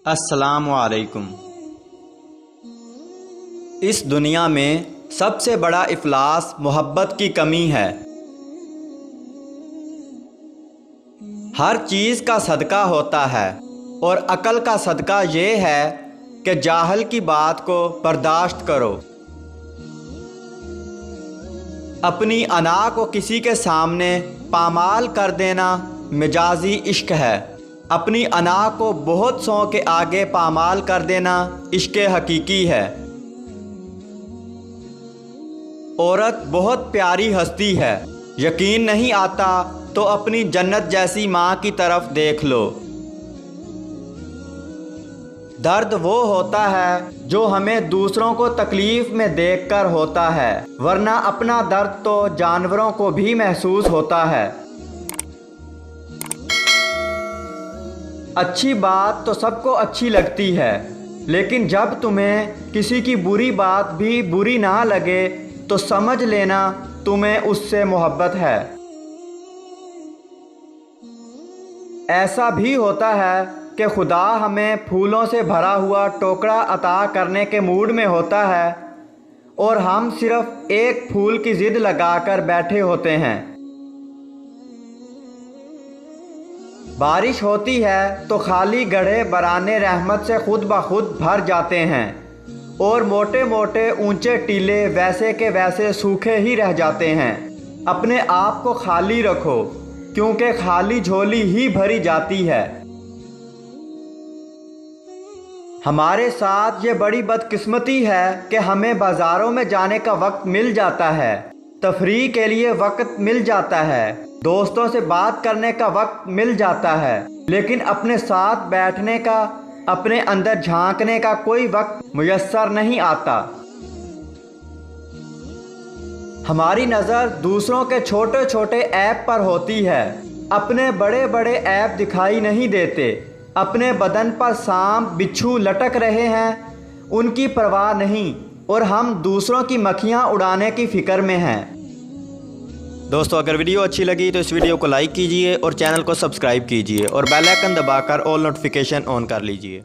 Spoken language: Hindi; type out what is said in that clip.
अस्सलामु अलैकुम। इस दुनिया में सबसे बड़ा इफ़लास मोहब्बत की कमी है। हर चीज़ का सदका होता है और अकल का सदका ये है कि जाहल की बात को बर्दाश्त करो। अपनी अना को किसी के सामने पामाल कर देना मिजाजी इश्क है। अपनी अना को बहुत सौ के आगे पामाल कर देना इश्क हकीकी है। औरत बहुत प्यारी हस्ती है, यकीन नहीं आता तो अपनी जन्नत जैसी माँ की तरफ देख लो। दर्द वो होता है जो हमें दूसरों को तकलीफ़ में देखकर होता है, वरना अपना दर्द तो जानवरों को भी महसूस होता है। अच्छी बात तो सबको अच्छी लगती है, लेकिन जब तुम्हें किसी की बुरी बात भी बुरी ना लगे तो समझ लेना तुम्हें उससे मोहब्बत है। ऐसा भी होता है कि खुदा हमें फूलों से भरा हुआ टोकरा अता करने के मूड में होता है और हम सिर्फ एक फूल की ज़िद लगाकर बैठे होते हैं। बारिश होती है तो खाली गड्ढे बराने रहमत से खुद ब खुद भर जाते हैं और मोटे मोटे ऊंचे टीले वैसे के वैसे सूखे ही रह जाते हैं। अपने आप को खाली रखो, क्योंकि खाली झोली ही भरी जाती है। हमारे साथ ये बड़ी बदकिस्मती है कि हमें बाज़ारों में जाने का वक्त मिल जाता है, तफरीह के लिए वक्त मिल जाता है, दोस्तों से बात करने का वक्त मिल जाता है, लेकिन अपने साथ बैठने का, अपने अंदर झांकने का कोई वक्त मुयस्सर नहीं आता। हमारी नज़र दूसरों के छोटे छोटे ऐब पर होती है, अपने बड़े बड़े ऐब दिखाई नहीं देते। अपने बदन पर सांप बिच्छू लटक रहे हैं, उनकी परवाह नहीं, और हम दूसरों की मक्खियाँ उड़ाने की फ़िक्र में हैं। दोस्तों, अगर वीडियो अच्छी लगी तो इस वीडियो को लाइक कीजिए और चैनल को सब्सक्राइब कीजिए और बेल आइकन दबाकर ऑल नोटिफिकेशन ऑन कर लीजिए।